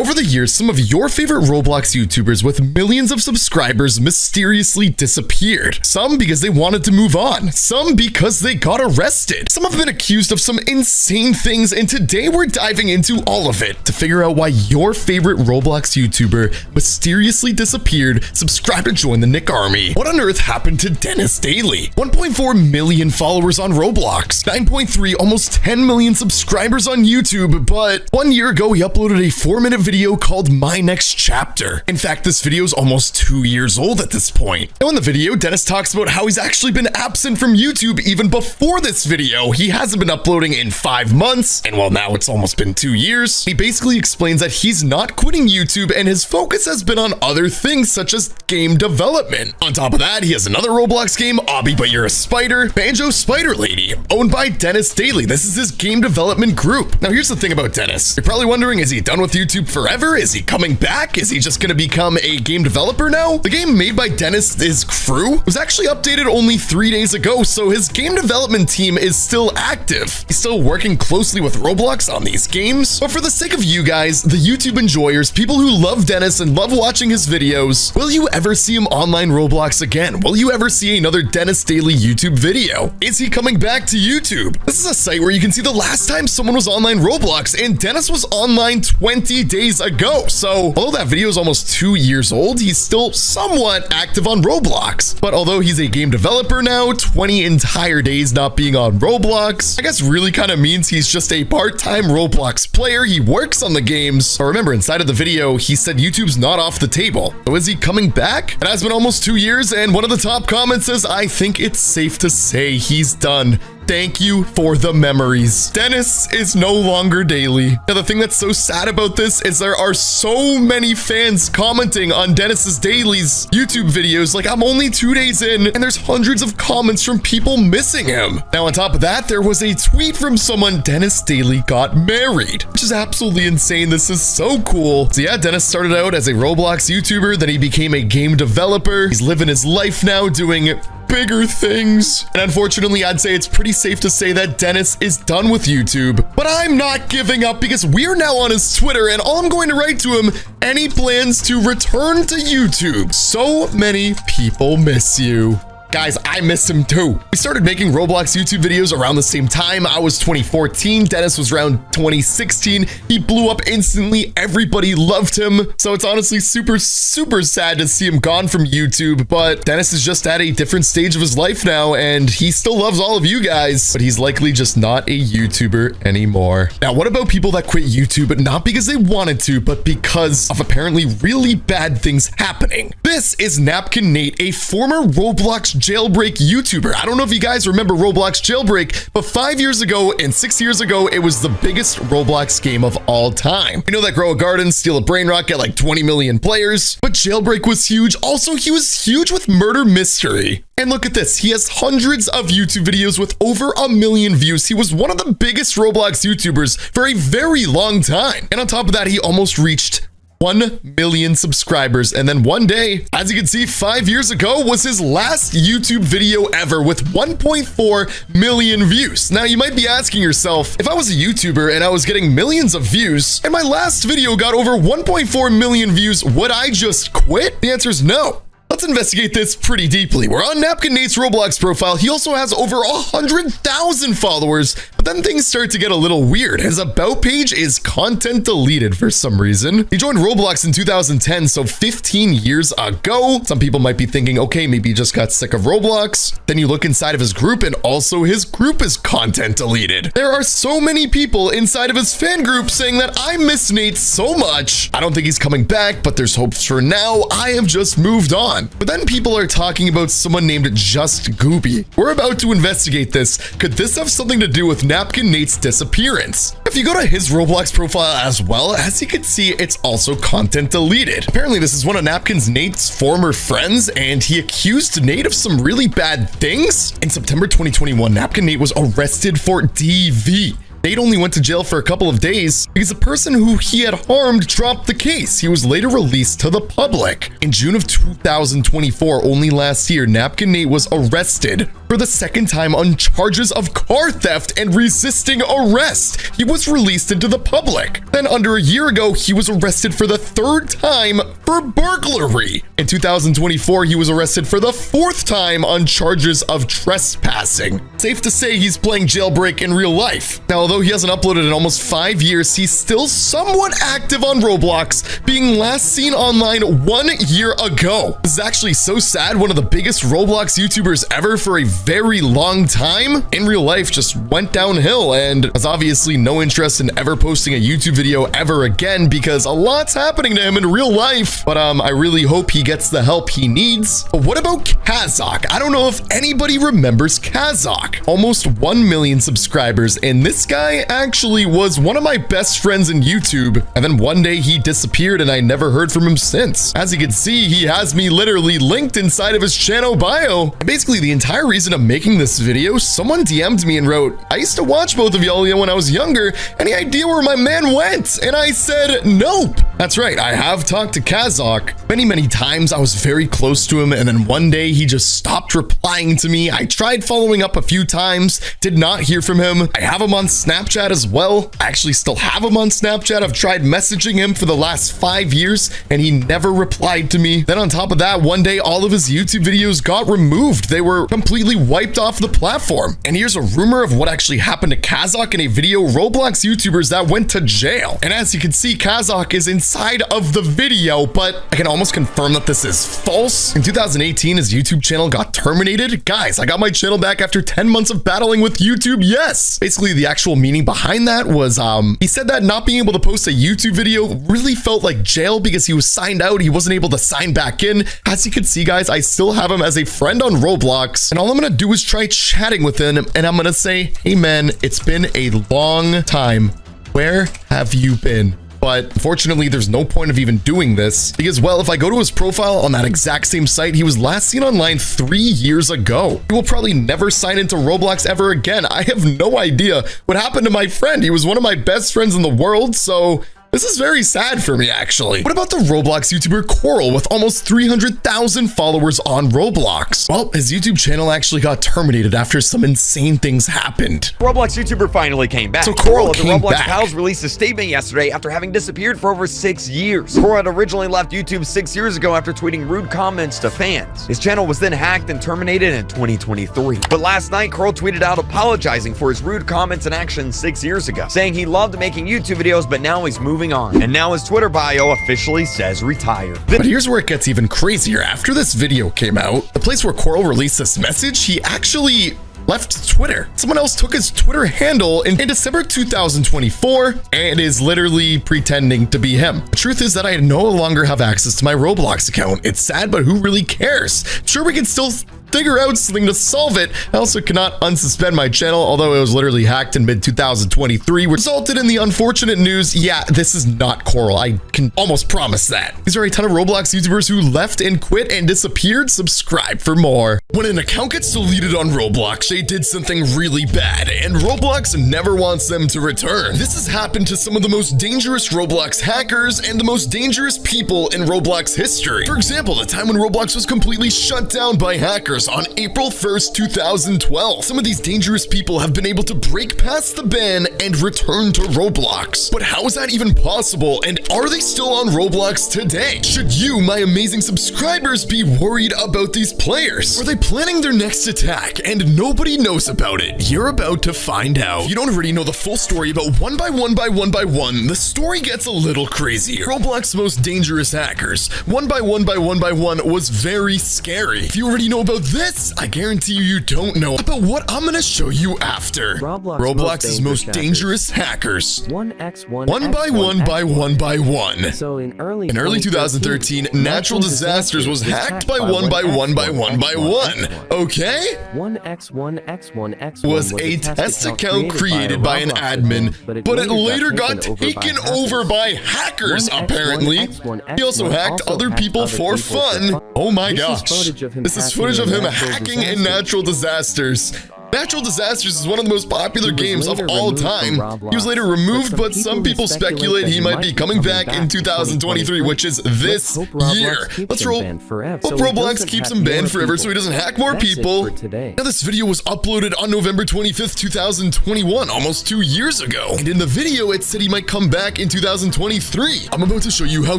Over the years, some of your favorite Roblox YouTubers with millions of subscribers mysteriously disappeared. Some because they wanted to move on, some because they got arrested. Some have been accused of some insane things, and today we're diving into all of it to figure out why your favorite Roblox YouTuber mysteriously disappeared. Subscribe to join the Nick Army. What on earth happened to Dennis Daily? 1.4 million followers on Roblox, 9.3, almost 10 million subscribers on YouTube, but 1 year ago he uploaded a 4-minute video called My Next Chapter. In fact, this video is almost 2 years old at this point. Now in the video, Dennis talks about how he's actually been absent from YouTube even before this video. He hasn't been uploading in 5 months, and well, now it's almost been 2 years. He basically explains that he's not quitting YouTube and his focus has been on other things such as game development. On top of that, he has another Roblox game, Obby But You're a Spider, Banjo Spider Lady, owned by Dennis Daily. This is his game development group. Now here's the thing about Dennis. You're probably wondering, is he done with YouTube forever? Is he coming back? Is he just gonna become a game developer now? The game made by Dennis's crew was actually updated only 3 days ago, so his game development team is still active. He's still working closely with Roblox on these games. But for the sake of you guys, the YouTube enjoyers, people who love Dennis and love watching his videos, will you ever see him online Roblox again? Will you ever see another Dennis Daily YouTube video? Is he coming back to YouTube? This is a site where you can see the last time someone was online Roblox, and Dennis was online 20 days ago. So although that video is almost 2 years old, he's still somewhat active on Roblox. But although he's a game developer now, 20 entire days not being on Roblox, I guess really kind of means he's just a part-time Roblox player. He works on the games. But remember, inside of the video, he said YouTube's not off the table. So is he coming back? It has been almost 2 years, and one of the top comments says, I think it's safe to say he's done. Thank you for the memories. Dennis is no longer Daily. Now, the thing that's so sad about this is there are so many fans commenting on Dennis's Daily's YouTube videos. Like, I'm only 2 days in, and there's hundreds of comments from people missing him. Now, on top of that, there was a tweet from someone, Dennis Daily got married, which is absolutely insane. This is so cool. So yeah, Dennis started out as a Roblox YouTuber, then he became a game developer. He's living his life now doing bigger things. And unfortunately, I'd say it's pretty safe to say that Dennis is done with YouTube. But I'm not giving up because we're now on his Twitter, and all I'm going to write to him, any plans to return to YouTube? So many people miss you. Guys, I miss him too. We started making Roblox YouTube videos around the same time. I was 2014, Dennis was around 2016. He blew up instantly, everybody loved him. So it's honestly super sad to see him gone from YouTube, but Dennis is just at a different stage of his life now, and he still loves all of you guys, but he's likely just not a YouTuber anymore. Now, what about people that quit YouTube, but not because they wanted to, but because of apparently really bad things happening? This is Napkin Nate, a former Roblox jailbreak YouTuber. I don't know if you guys remember Roblox Jailbreak, but 5 years ago and 6 years ago, it was the biggest Roblox game of all time. You know that Grow a Garden, Steal a Brain Rock, get like 20 million players, but Jailbreak was huge. Also, he was huge with Murder Mystery. And look at this, he has hundreds of YouTube videos with over 1 million views. He was one of the biggest Roblox YouTubers for a very long time. And on top of that, he almost reached 1 million subscribers. And then one day, as you can see, 5 years ago was his last YouTube video ever with 1.4 million views. Now you might be asking yourself, if I was a YouTuber and I was getting millions of views and my last video got over 1.4 million views, would I just quit? The answer is no. Let's investigate this pretty deeply. We're on Napkin Nate's Roblox profile. He also has over 100,000 followers, but then things start to get a little weird. His about page is content deleted for some reason. He joined Roblox in 2010, so 15 years ago. Some people might be thinking, okay, maybe he just got sick of Roblox. Then you look inside of his group, and also his group is content deleted. There are so many people inside of his fan group saying that I miss Nate so much. I don't think he's coming back, but there's hopes for now. I have just moved on. But then people are talking about someone named Just Gooby. We're about to investigate this. Could this have something to do with Napkin Nate's disappearance? If you go to his Roblox profile as well, as you can see, it's also content deleted. Apparently, this is one of Nate's former friends, and he accused Nate of some really bad things. In September 2021, Napkin Nate was arrested for DV. Nate only went to jail for a couple of days because the person who he had harmed dropped the case. He was later released to the public. In June of 2024, only last year, Napkin Nate was arrested for the second time on charges of car theft and resisting arrest. He was released into the public. Then under a year ago, he was arrested for the third time for burglary. In 2024, he was arrested for the fourth time on charges of trespassing. Safe to say he's playing jailbreak in real life. Now, although he hasn't uploaded in almost 5 years, he's still somewhat active on Roblox, being last seen online 1 year ago. This is actually so sad. One of the biggest Roblox YouTubers ever for a very long time in real life just went downhill and has obviously no interest in ever posting a YouTube video ever again because a lot's happening to him in real life. But I really hope he gets the help he needs. But what about Kazok? I don't know if anybody remembers Kazok. Almost 1 million subscribers, and this guy actually was one of my best friends in YouTube. And then one day he disappeared and I never heard from him since. As you can see, he has me literally linked inside of his channel bio. And basically the entire reason I'm making this video, someone DM'd me and wrote, "I used to watch both of y'all when I was younger. Any idea where my man went?" And I said, nope. That's right, I have talked to Kazok many times. I was very close to him, and then one day he just stopped replying to me. I tried following up a few times, did not hear from him. I have him on Snapchat as well. I actually still have him on Snapchat. I've tried messaging him for the last 5 years, and he never replied to me. Then on top of that, one day all of his YouTube videos got removed. They were completely wiped off the platform. And here's a rumor of what actually happened to Kazok in a video: Roblox YouTubers that went to jail. And as you can see, Kazok is inside of the video, but I can almost confirm that this is false. In 2018, his YouTube channel got terminated. Guys, I got my channel back after 10 months of battling with YouTube. Yes. Basically, the actual meaning behind that was, he said that not being able to post a YouTube video really felt like jail because he was signed out. He wasn't able to sign back in. As you can see, guys, I still have him as a friend on Roblox, and all I'm gonna do is try chatting with him, and I'm gonna say, "Hey man, it's been a long time. Where have you been?" But unfortunately, there's no point of even doing this because, well, if I go to his profile on that exact same site, he was last seen online 3 years ago. He will probably never sign into Roblox ever again. I have no idea what happened to my friend. He was one of my best friends in the world, so this is very sad for me, actually. What about the Roblox YouTuber Corl with almost 300,000 followers on Roblox? Well, his YouTube channel actually got terminated after some insane things happened. Roblox YouTuber finally came back. So Corl of the Roblox Pals released a statement yesterday after having disappeared for over 6 years. Corl had originally left YouTube 6 years ago after tweeting rude comments to fans. His channel was then hacked and terminated in 2023. But last night, Corl tweeted out apologizing for his rude comments and actions 6 years ago, saying he loved making YouTube videos, but now he's moving on. And now his Twitter bio officially says retired. But here's where it gets even crazier. After this video came out, the place where Corl released this message, he actually left Twitter. Someone else took his Twitter handle in December 2024 and is literally pretending to be him. The truth is that I no longer have access to my Roblox account. It's sad, but who really cares? Sure, we can still figure out something to solve it. I also cannot unsuspend my channel, although it was literally hacked in mid-2023, which resulted in the unfortunate news. Yeah, this is not Corl. I can almost promise that. These are a ton of Roblox YouTubers who left and quit and disappeared. Subscribe for more. When an account gets deleted on Roblox, they did something really bad, and Roblox never wants them to return. This has happened to some of the most dangerous Roblox hackers and the most dangerous people in Roblox history. For example, the time when Roblox was completely shut down by hackers on April 1st, 2012. Some of these dangerous people have been able to break past the ban and return to Roblox. But how is that even possible? And are they still on Roblox today? Should you, my amazing subscribers, be worried about these players? Are they planning their next attack and nobody knows about it? You're about to find out. If you don't already know the full story about 1x1x1x1, the story gets a little crazier. Roblox's most dangerous hackers. 1x1x1x1 was very scary. If you already know about this, I guarantee you don't know about what I'm gonna show you after. Roblox's most dangerous hackers. 1x1x1x1. So in early 2013, natural disasters was hacked by 1x1x1x1. Okay? 1x1x1x1 was a test account created by an admin, but it later got taken over by hackers, apparently. He also hacked other people for fun. Oh my gosh. This is footage of him hacking in natural disasters. Natural Disasters is one of the most popular games of all time. He was later removed, but some people speculate he might be coming back in 2023, which is this year. Let's roll. Hope Roblox keeps him banned forever so he doesn't hack more people. Now, this video was uploaded on November 25th, 2021, almost 2 years ago. And in the video, it said he might come back in 2023. I'm about to show you how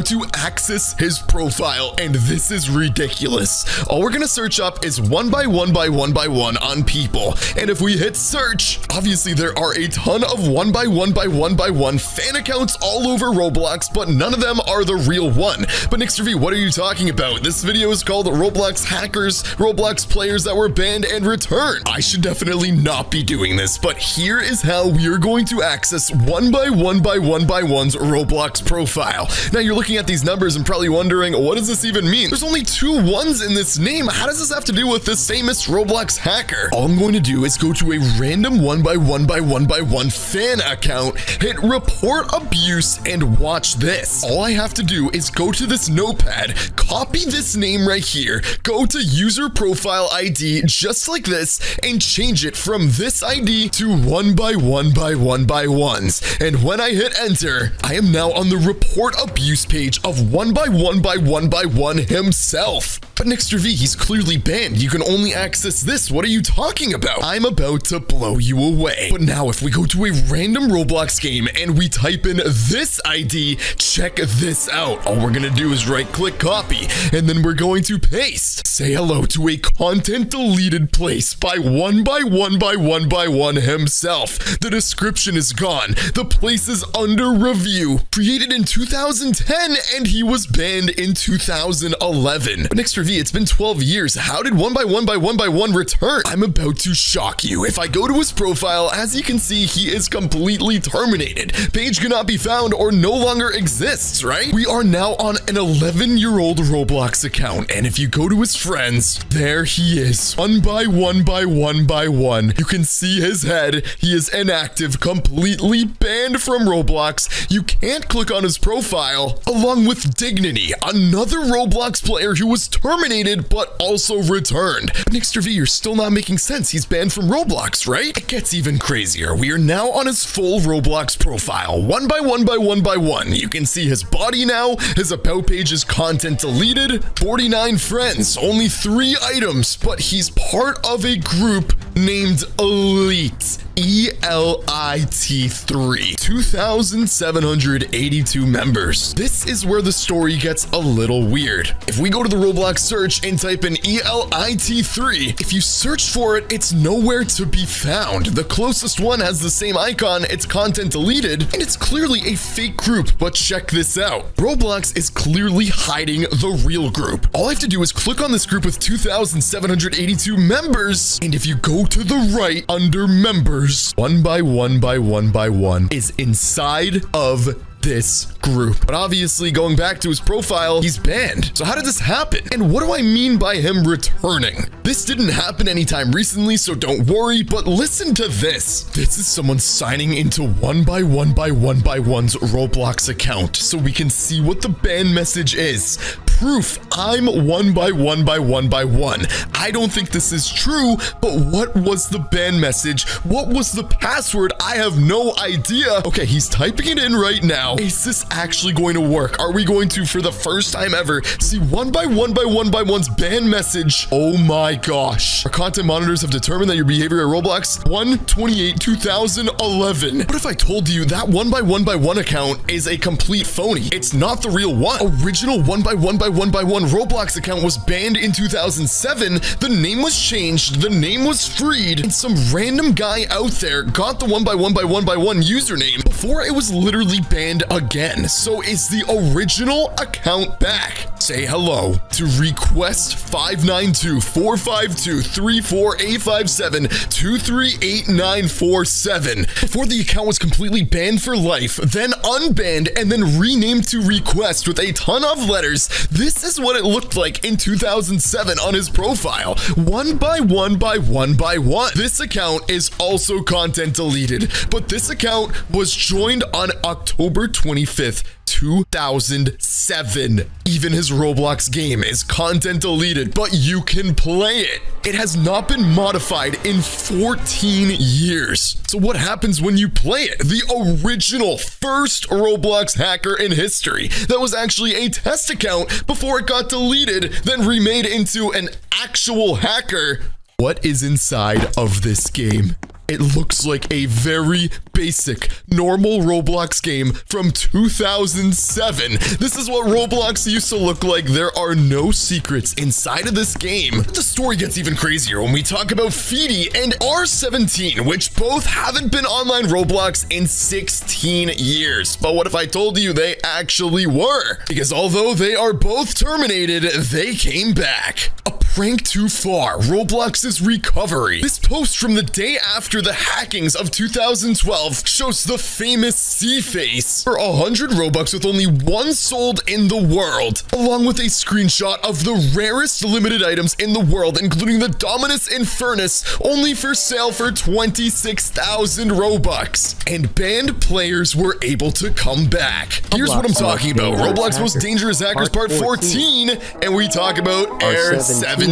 to access his profile, and this is ridiculous. All we're gonna search up is 1 by 1 by 1 by 1 on people. And if we hit search, obviously there are a ton of 1 by 1 by 1 by 1 fan accounts all over Roblox, but none of them are the real one. But Nixter V, what are you talking about? This video is called Roblox Hackers, Roblox Players That Were Banned and Returned. I should definitely not be doing this, but here is how we are going to access 1 by 1 by 1 by 1's Roblox profile. Now you're looking at these numbers and probably wondering, what does this even mean? There's only 2 1s in this name. How does this have to do with this famous Roblox hacker? All I'm going to do is go to a random 1 by 1 by 1 by 1 fan account, hit report abuse, and watch this. All I have to do is go to this notepad, copy this name right here, go to user profile ID just like this, and change it from this ID to 1 by 1 by 1 by 1s. And when I hit enter, I am now on the report abuse page of 1 by 1 by 1 by 1 himself. But Nixter V, he's clearly banned. You can only access this. What are you talking about? I'm about to blow you away. But now if we go to a random Roblox game and we type in this ID, check this out. All we're gonna do is right click copy, and then we're going to paste. Say hello to a content deleted place by 1 by 1 by 1 by 1 himself. The description is gone. The place is under review. Created in 2010 and he was banned in 2011. But Nixter V, it's been 12 years. How did 1 by 1 by 1 by 1 return? I'm about to shock you. If I go to his profile, as you can see, he is completely terminated. Page cannot be found or no longer exists, right? We are now on an 11-year-old Roblox account, and if you go to his friends, there he is. 1 by 1 by 1 by 1. You can see his head. He is inactive, completely banned from Roblox. You can't click on his profile, along with Dignity, another Roblox player who was terminated but also returned. But Nixter V, you're still not making sense. He's banned from Roblox, right? It gets even crazier. We are now on his full Roblox profile, 1 by 1 by 1 by 1. You can see his body now. His about page is content deleted. 49 friends, only 3 items, but he's part of a group named Elite. ELIT3, 2,782 members. This is where the story gets a little weird. If we go to the Roblox search and type in ELIT3, if you search for it, it's nowhere to be found. The closest one has the same icon, it's content deleted, and it's clearly a fake group, but check this out. Roblox is clearly hiding the real group. All I have to do is click on this group with 2,782 members, and if you go to the right under members, 1 by 1 by 1 by 1 is inside of this group. But obviously, going back to his profile, he's banned. So how did this happen? And what do I mean by him returning? This didn't happen anytime recently, so don't worry, but listen to this. This is someone signing into 1 by 1 by 1 by 1's Roblox account so we can see what the ban message is. Proof I'm 1 by 1 by 1 by 1. I don't think this is true, but what was the ban message? What was the password? I have no idea. Okay, he's typing it in right now. Is this actually going to work? Are we going to, for the first time ever, see 1 by 1 by 1 by 1's ban message? Oh my gosh. Our content monitors have determined that your behavior at Roblox 1/28/2011. What if I told you that 1 by 1 by 1 account is a complete phony? It's not the real one. Original 1 by 1 by 1 by 1 Roblox account was banned in 2007. The name was changed. The name was freed. And some random guy out there got the 1 by 1 by 1 by 1 username before it was literally banned again. So is the original account back? Say hello to request 592-452-34-857-238947. Before the account was completely banned for life, then unbanned, and then renamed to request with a ton of letters. This is what it looked like in 2007 on his profile. 1 by 1 by 1 by 1. This account is also content deleted, but this account was joined on October 25th, 2007. Even his Roblox game is content deleted, but you can play it. It has not been modified in 14 years. So what happens when you play it? The original first Roblox hacker in history that was actually a test account before it got deleted, then remade into an actual hacker. What is inside of this game? It looks like a very basic, normal Roblox game from 2007. This is what Roblox used to look like. There are no secrets inside of this game. The story gets even crazier when we talk about Feedy and R17, which both haven't been online Roblox in 16 years. But what if I told you they actually were? Because although they are both terminated, they came back. A prank too far, Roblox's recovery. This post from the day after the hackings of 2012 shows the famous C-face for 100 Robux with only one sold in the world, along with a screenshot of the rarest limited items in the world, including the Dominus Infernus, only for sale for 26,000 Robux. And banned players were able to come back. Here's what I'm talking about. Roblox Most Dangerous Hackers Part 14, and we talk about Air 17.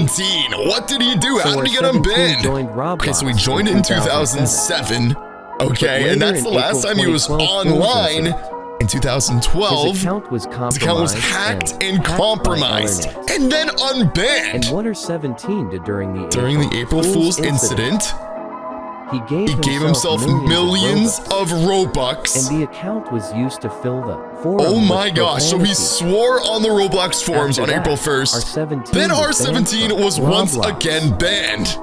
What did he do? How did he get unbanned? Okay, so he joined in 2007. Okay, and that's the last time he was online. In 2012, his account was hacked and compromised, and then unbanned. And what R17 did during the April Fool's incident? He gave himself millions of Robux. And the account was used to fill the forum. Oh my gosh, so he swore on the Roblox forums on April 1st. Then R17 was once again banned.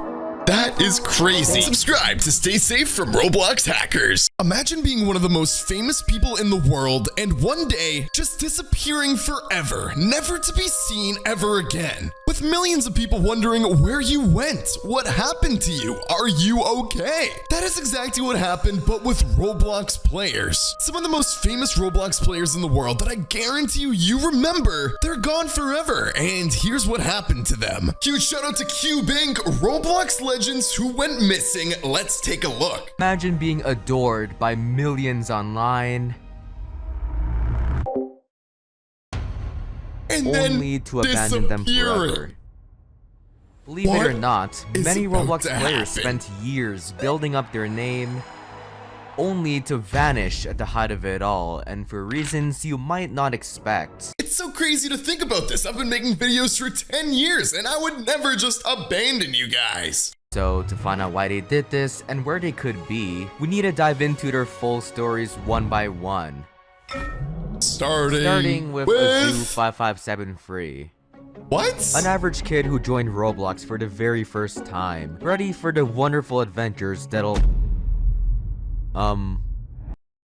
That is crazy. Subscribe to stay safe from Roblox hackers. Imagine being one of the most famous people in the world and one day just disappearing forever, never to be seen ever again. With millions of people wondering where you went, what happened to you, are you okay? That is exactly what happened, but with Roblox players. Some of the most famous Roblox players in the world that I guarantee you remember, they're gone forever, and here's what happened to them. Huge shout out to Cubink, Roblox legends who went missing. Let's take a look. Imagine being adored by millions online, And only to abandon them forever. Believe it or not, many Roblox players spent years building up their name, only to vanish at the height of it all, and for reasons you might not expect. It's so crazy to think about this. I've been making videos for 10 years, and I would never just abandon you guys. So, to find out why they did this and where they could be, we need to dive into their full stories one by one. Starting with Azoo 5573. What? An average kid who joined Roblox for the very first time, ready for the wonderful adventures that'll...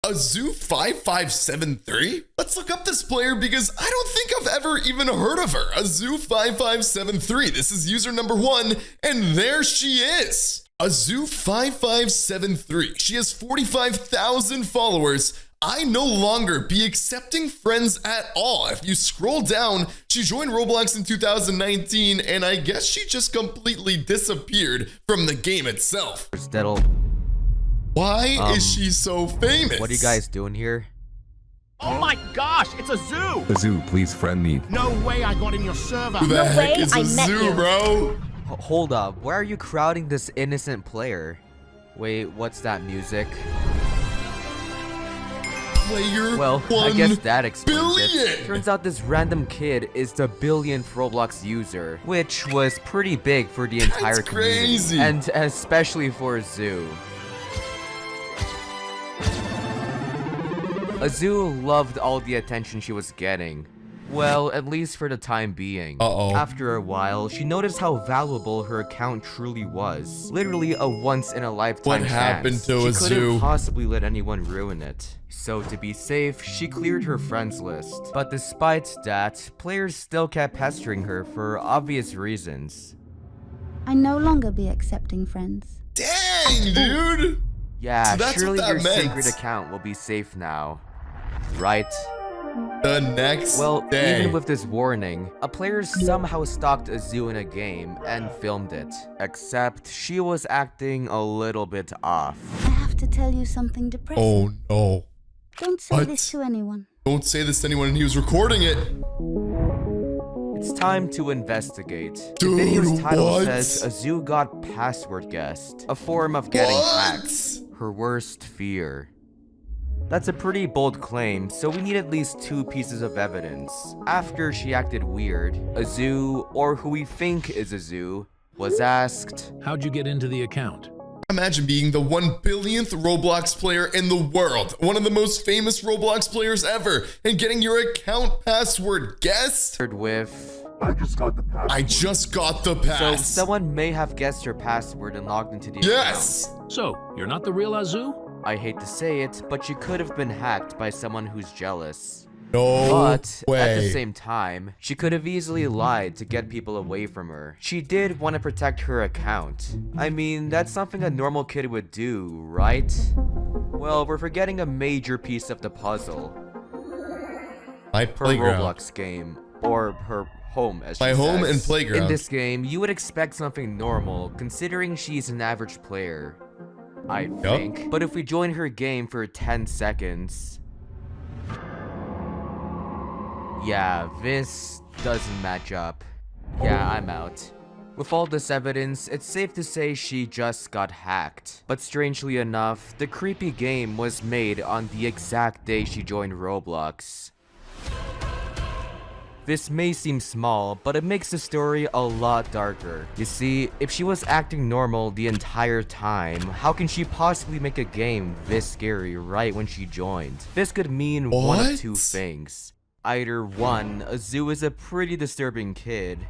Azoo 5573? Let's look up this player because I don't think I've ever even heard of her. Azoo 5573. This is user number 1, and there she is. Azoo 5573. She has 45,000 followers. I no longer be accepting friends at all. If you scroll down, she joined Roblox in 2019, and I guess she just completely disappeared from the game itself. Why is she so famous? What are you guys doing here? Oh my gosh, it's Azoo! Azoo, please friend me. No way I got in your server. Who the heck is Azoo, bro? Hold up, why are you crowding this innocent player? Wait, what's that music? Player Well, I guess that explains billion. it. Turns out this random kid is the billionth Roblox user, which was pretty big for the entire community, crazy. and especially for Azoo. Azoo loved all the attention she was getting. Well, at least for the time being. After a while, she noticed how valuable her account truly was. Literally a once-in-a-lifetime chance. What happened to Azoo? She couldn't possibly let anyone ruin it. So to be safe, she cleared her friends list. But despite that, players still kept pestering her for obvious reasons. I no longer be accepting friends. Dang, dude! Yeah, So surely your meant. sacred account will be safe now. Right? The next day. Even with this warning, a player somehow stalked Azoo in a game and filmed it. Except she was acting a little bit off. I have to tell you something depressing. Oh no. Don't say this to anyone. Don't say this to anyone, and he was recording it. It's time to investigate. Dude, the video's title what? says Azoo got password guessed, a form of getting What? hacked. Her worst fear. That's a pretty bold claim, so we need at least 2 pieces of evidence. After she acted weird, Azoo, or who we think is Azoo, was asked, "How'd you get into the account?" Imagine being the 1 billionth Roblox player in the world, one of the most famous Roblox players ever, and getting your account password guessed? with, I just got the pass. so someone may have guessed her password and logged into the Yes! So, you're not the real Azoo? account. I hate to say it, but she could have been hacked by someone who's jealous. No But way. at the same time, she could have easily lied to get people away from her. She did want to protect her account. I mean, that's something a normal kid would do, right? Well, we're forgetting a major piece of the puzzle. My Her playground. Roblox game, or her home as My she home says. and playground. In this game, you would expect something normal, considering she's an average player. I think. But if we join her game for 10 seconds... Yeah, this doesn't match up. Yeah, I'm out. With all this evidence, it's safe to say she just got hacked. But strangely enough, the creepy game was made on the exact day she joined Roblox. This may seem small, but it makes the story a lot darker. You see, if she was acting normal the entire time, how can she possibly make a game this scary right when she joined? This could mean one of What? 2 things. Either 1, Azoo is a pretty disturbing kid.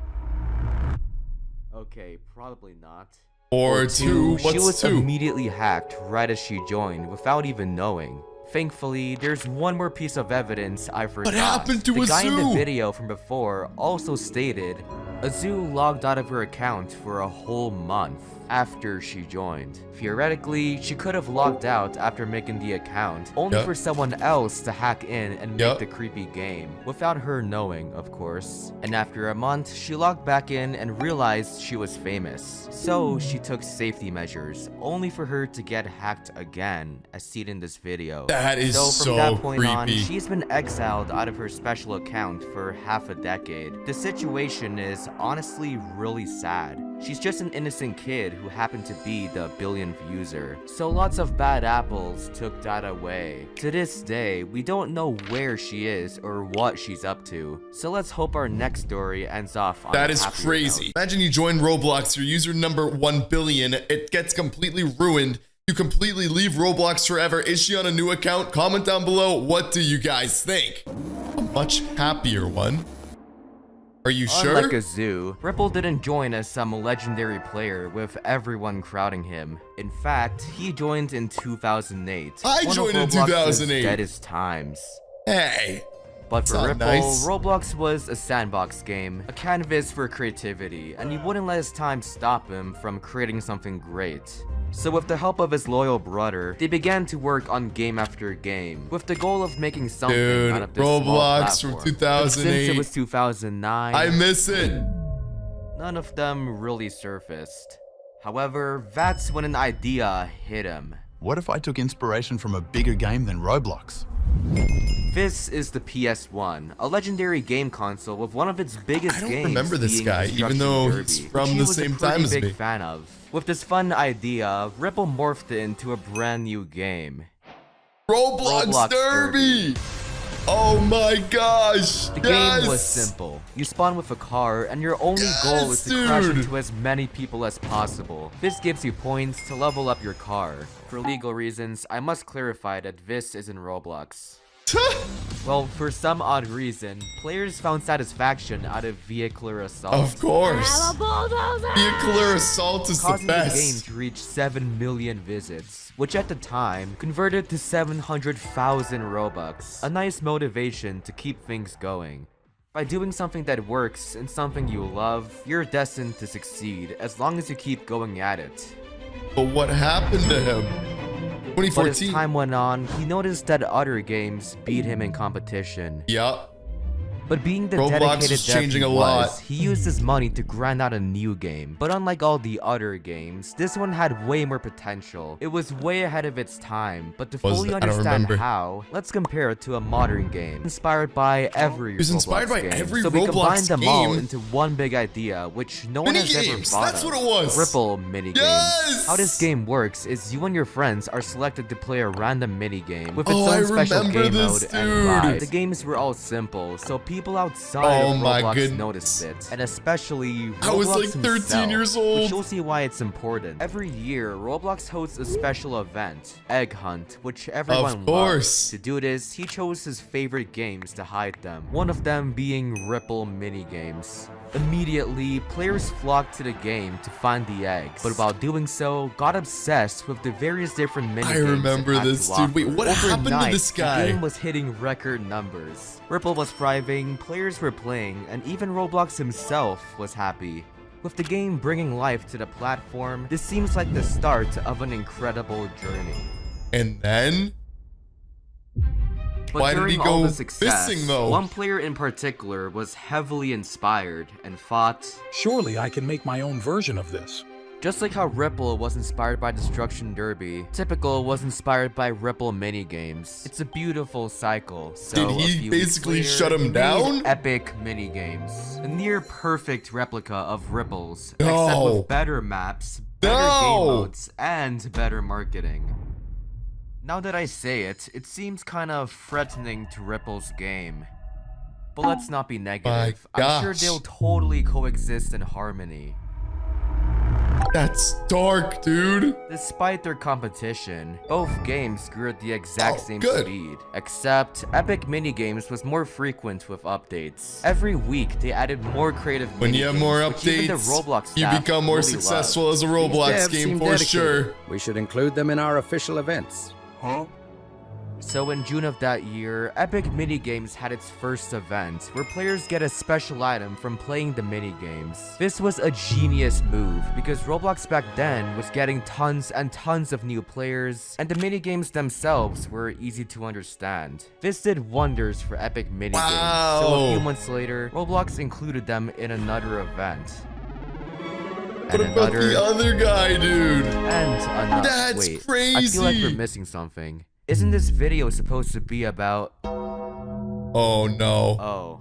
Okay, probably not. Or 2, she what's was 2? immediately hacked right as she joined without even knowing. Thankfully, there's one more piece of evidence I forgot. What happened to The guy in the Azoo? video from before also stated Azoo logged out of her account for a whole month after she joined. Theoretically, she could have logged out after making the account, only for someone else to hack in and make the creepy game, without her knowing, of course. And after a month, she logged back in and realized she was famous. So she took safety measures, only for her to get hacked again, as seen in this video. That is so so from that point on, creepy. she's been exiled out of her special account for half a decade. The situation is honestly really sad. She's just an innocent kid who happened to be the billionth user. So lots of bad apples took that away. To this day, we don't know where she is or what she's up to. So let's hope our next story ends off on That a is happier crazy. note. Imagine you join Roblox, your user number 1 billion, it gets completely ruined. You completely leave Roblox forever. Is she on a new account? Comment down below. What do you guys think? A much happier one. Are you sure? Unlike Azoo, Ripull didn't join as some legendary player with everyone crowding him. In fact, he joined in 2008. I joined in 2008. Deadest times. Hey. But for Sound Ripull, nice. Roblox was a sandbox game, a canvas for creativity, and he wouldn't let his time stop him from creating something great. So with the help of his loyal brother, they began to work on game after game, with the goal of making something Dude, out of this small Roblox from platform. 2008. But since it was 2009, I miss it. none of them really surfaced. However, that's when an idea hit him. What if I took inspiration from a bigger game than Roblox? This is the PS1, a legendary game console with one of its biggest I don't games remember this being guy, even Destruction though Derby, he's which from he the was a same pretty time as big me. fan of. With this fun idea, Ripull morphed it into a brand new game. Roblox Derby. Oh my gosh. The game was simple. You spawn with a car, and your only goal is to crash dude. into as many people as possible. This gives you points to level up your car. For legal reasons, I must clarify that this isn't Roblox. Well, for some odd reason, players found satisfaction out of vehicular assault. Of course. Vehicular assault is the Causing the game best. to reach 7 million visits, which at the time converted to 700,000 Robux. A nice motivation to keep things going. By doing something that works and something you love, you're destined to succeed as long as you keep going at it. But what happened to him? But as 2014. time went on, he noticed that other games beat him in competition. Yup. But being the Roblox dedicated was dev changing he a was, lot. he used his money to grind out a new game. But unlike all the other games, this one had way more potential. It was way ahead of its time, but to fully I don't understand remember. how, let's compare it to a modern game inspired by every It was inspired Roblox by game. every So we Roblox combined them all game. into one big idea, which no one has ever Minigames, thought that's of. what it was. Ripull minigames. Yes! How this game works is you and your friends are selected to play a random minigame with its Oh, I own special remember game this, mode and dude. vibe. The games were all simple, so people outside Oh of my Roblox goodness. noticed it, and especially Roblox I was like 13 himself, years old. which you'll see why it's important. Every year, Roblox hosts a special event, Egg Hunt, which everyone course. loves. To do this, he chose his favorite games to hide them, one of them being Ripull minigames. Immediately, players flocked to the game to find the eggs, but while doing so, got obsessed with the various different minigames. I remember it had this, to dude. Wait, offer. what happened to Overnight, this guy? The game was hitting record numbers. Ripull was thriving, players were playing, and even Roblox himself was happy. With the game bringing life to the platform, this seems like the start of an incredible journey. And then? But Why did he during all go the success, missing, though? one player in particular was heavily inspired and thought, surely I can make my own version of this. just like how Ripull was inspired by Destruction Derby, Typical was inspired by Ripull minigames. It's a beautiful cycle. So Did he a few basically weeks shut later, him he down? made epic minigames. A near perfect replica of Ripple's, except No. with better maps, better No. game modes, and better marketing. Now that I say it, it seems kind of threatening to Ripple's game. But let's not be negative. I'm sure gosh. they'll totally coexist in harmony. That's dark, dude. Despite their competition, both games grew at the exact same good. speed, except Epic Minigames was more frequent with updates. Every week, they added more creative When you have more minigames, which even the updates, Roblox you staff become more really successful loved. as a Roblox Devs game seem for dedicated. sure. We should include them in our official events. So in June of that year, Epic Minigames had its first event, where players get a special item from playing the minigames. This was a genius move, because Roblox back then was getting tons and tons of new players, and the minigames themselves were easy to understand. This did wonders for Epic Minigames, so a few Wow. months later, Roblox included them in another event. What about the other guy, dude? And another. That's Wait, I feel like crazy. we're missing something. Isn't this video supposed to be about... Oh no. Oh.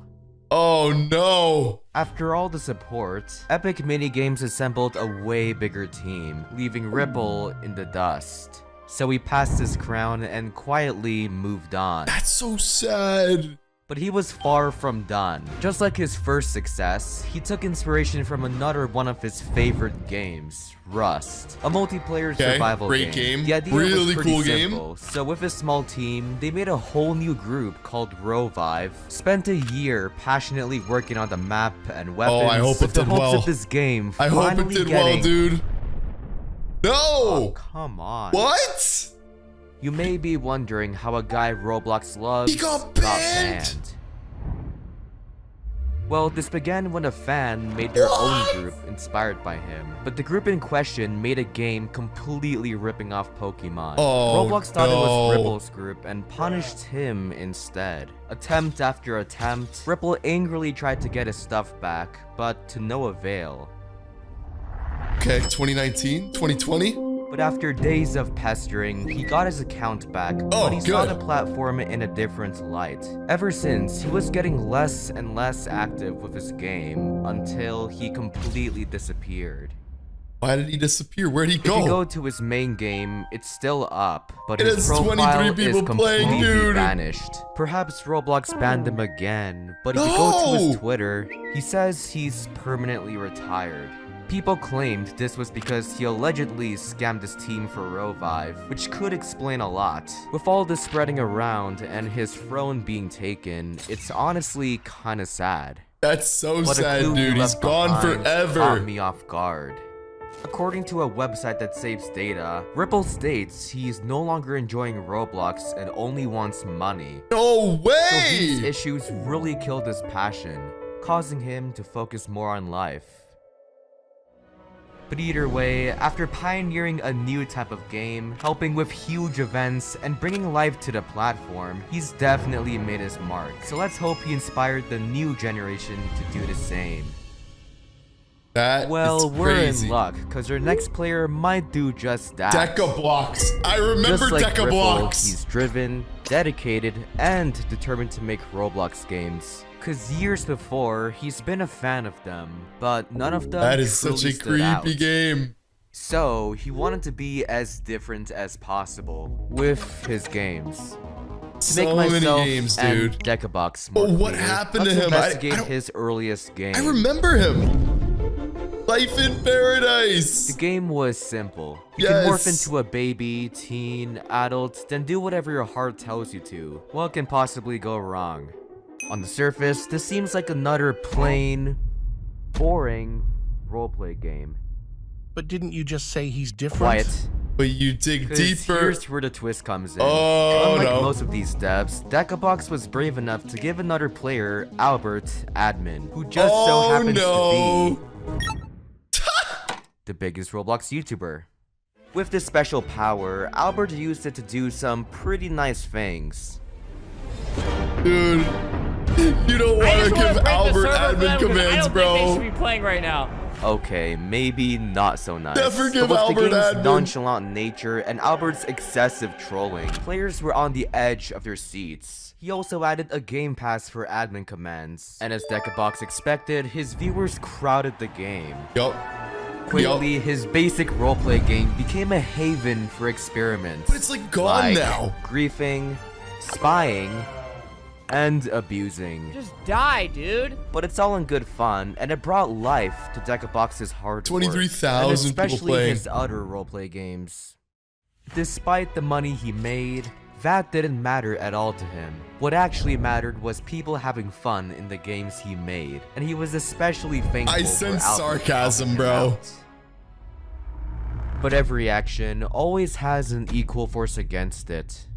Oh no. After all the support, Epic Minigames assembled a way bigger team, leaving Ripull in the dust. So he passed his crown and quietly moved on. That's so sad. But he was far from done. Just like his first success, he took inspiration from another one of his favorite games, Rust, a multiplayer survival great game. The idea Really was pretty cool game. simple. So with a small team, they made a whole new group called Rovive, spent a year passionately working on the map and weapons, Oh, I hope with it the did hopes well. of this game I hope it finally did well, getting... dude. No. Oh, come on. What? You may be wondering how a guy Roblox loves He got banned? Well, this began when a fan made their own group inspired by him. But the group in question made a game completely ripping off Pokemon. Oh, Roblox thought it was no. Ripple's group and punished him instead. Attempt after attempt, Ripull angrily tried to get his stuff back, but to no avail. Okay, 2019, 2020. But after days of pestering, he got his account back, Oh, but he saw good. the platform in a different light. Ever since, he was getting less and less active with his game, until he completely disappeared. Why did he disappear? Where'd he If you go? go to his main game, it's still up, but It his has 23 profile people is playing, completely dude. vanished. Perhaps Roblox banned him again, but if you go to his No. Twitter, he says he's permanently retired. People claimed this was because he allegedly scammed his team for Rovive, which could explain a lot. With all this spreading around and his throne being taken, it's honestly kinda sad. That's so But a sad, clue he dude. He's left gone behind forever. Caught me off guard. According to a website that saves data, Ripull states he's no longer enjoying Roblox and only wants money. No So these way! issues really killed his passion, causing him to focus more on life. But either way, after pioneering a new type of game, helping with huge events, and bringing life to the platform, he's definitely made his mark. So let's hope he inspired the new generation to do the same. Well, we're in luck, cause our next player might do just that. Decabox. I remember just like Decabox. Ripull, he's driven, dedicated, and determined to make Roblox games. Cause years before, he's been a fan of them, but none of them That is truly such a stood out. creepy game. So, he wanted to be as different as possible with his games. To make So many myself games, and dude. Decabox more But what clear, happened to let's him? I investigate don't- his earliest game. I remember him. Life in Paradise. The game was simple. You can morph Yes. into a baby, teen, adult, then do whatever your heart tells you to. What can possibly go wrong? On the surface, this seems like another plain, boring roleplay game. But didn't you just say he's different? Quiet. But you dig 'Cause deeper. here's where the twist comes in. Oh, Unlike no. most of these devs, Decabox was brave enough to give another player, Albert, admin, who just so happens to be the biggest Roblox YouTuber. With this special power, Albert used it to do some pretty nice things. Dude, you don't want to give Albert admin commands, bro. They should be playing right now. Okay, maybe not so nice. Never give but with Albert the game's admin. nonchalant nature and Albert's excessive trolling, players were on the edge of their seats. He also added a game pass for admin commands, and as Decabox expected, his viewers crowded the game. Yup. Quickly, his basic roleplay game became a haven for experiments. But it's like gone now. Griefing, spying, and abusing. Just die, dude. But it's all in good fun, and it brought life to Decabox's hard work, 23,000 and people especially playing. his other roleplay games. Despite the money he made, that didn't matter at all to him. What actually mattered was people having fun in the games he made, and he was especially thankful I for sense Albert sarcasm, helping him bro. out. But every action always has an equal force against it.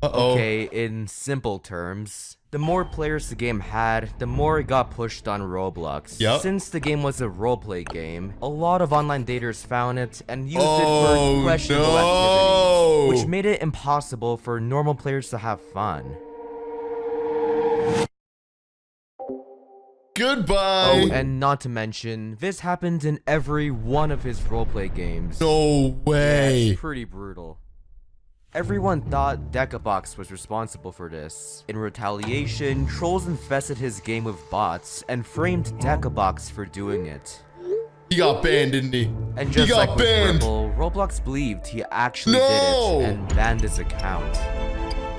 Uh-oh. Okay, in simple terms, the more players the game had, the more it got pushed on Roblox. Yep. Since the game was a roleplay game, a lot of online daters found it and used it Oh, for questionable no. activities, which made it impossible for normal players to have fun. Goodbye. Oh, and not to mention, this happened in every one of his roleplay games. No way. It's pretty brutal. Everyone thought Decabox was responsible for this. In retaliation, trolls infested his game with bots and framed Decabox for doing it. He got banned, didn't he? And He just got like with banned. Ripull, Roblox believed he actually No! did it and banned his account.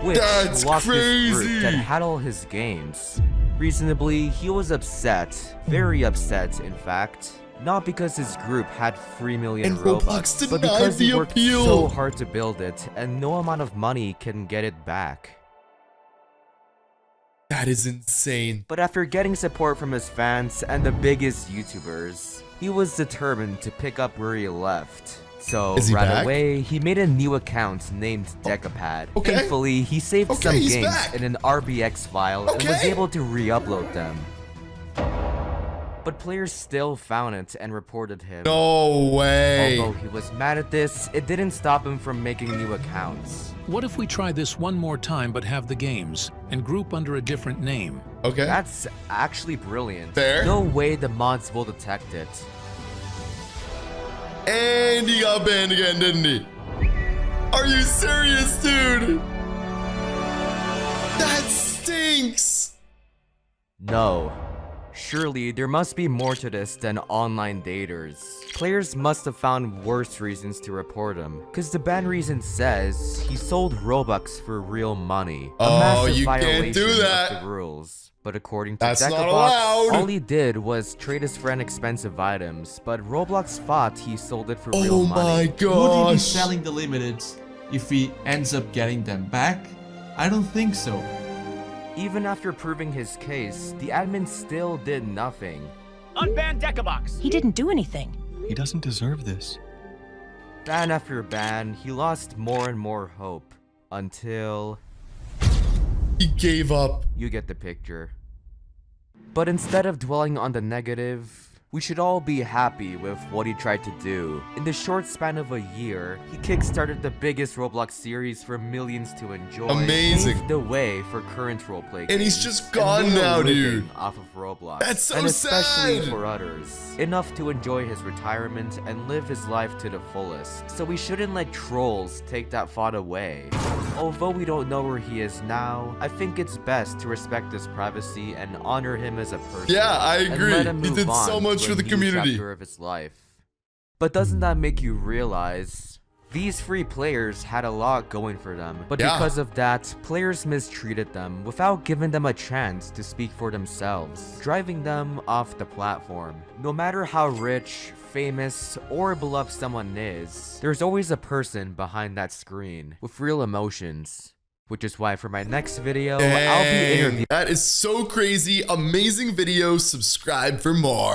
Which That's lost this group crazy. that had all his games. Reasonably, he was upset, very upset in fact. Not because his group had 3 million And Roblox Robux, but denied because he the worked appeal. so hard to build it, and no amount of money can get it back. That is insane. But after getting support from his fans and the biggest YouTubers, he was determined to pick up where he left. So Is he right back? away, he made a new account named Decapad. okay. Thankfully, he saved Okay, some he's games back. in an RBX file and was Okay. able to re-upload them. But players still found it and reported him. No way. Although he was mad at this, it didn't stop him from making new accounts. What if we try this one more time but have the games and group under a different name? Okay. That's actually brilliant. Fair. No way the mods will detect it. And he got banned again, didn't he? Are you serious, dude? That stinks. No. Surely, there must be more to this than online daters. Players must have found worse reasons to report him, cause the ban reason says he sold Robux for real money. A Oh, massive you can't violation do that. of the rules. But according to That's not Decabox, allowed. all he did was trade his friend expensive items, but Roblox thought he sold it for real Oh my money. Would he be gosh. selling the limiteds if he ends up getting them back? I don't think so. Even after proving his case, the admin still did nothing. Unban Decabox. He didn't do anything. He doesn't deserve this. Ban after ban, he lost more and more hope. Until... He gave up. you get the picture. But instead of dwelling on the negative, We should all be happy with what he tried to do. In the short span of a year, he kickstarted the biggest Roblox series for millions to enjoy. Amazing. Paved the way for current roleplay games. And he's just gone and made a now, living dude. Off of Roblox. That's so and especially sad. for others. Enough to enjoy his retirement and live his life to the fullest. So we shouldn't let trolls take that thought away. Although we don't know where he is now, I think it's best to respect his privacy and honor him as a person. Yeah, I and agree. let him He move did on so much to for a the new community. chapter of his life. But doesn't that make you realize these 3 players had a lot going for them, but Yeah. because of that, players mistreated them without giving them a chance to speak for themselves, driving them off the platform. No matter how rich, famous, or beloved someone is, there's always a person behind that screen with real emotions. Which is why for my next video, I'll be Dang, interviewing. that is so crazy. Amazing video. Subscribe for more.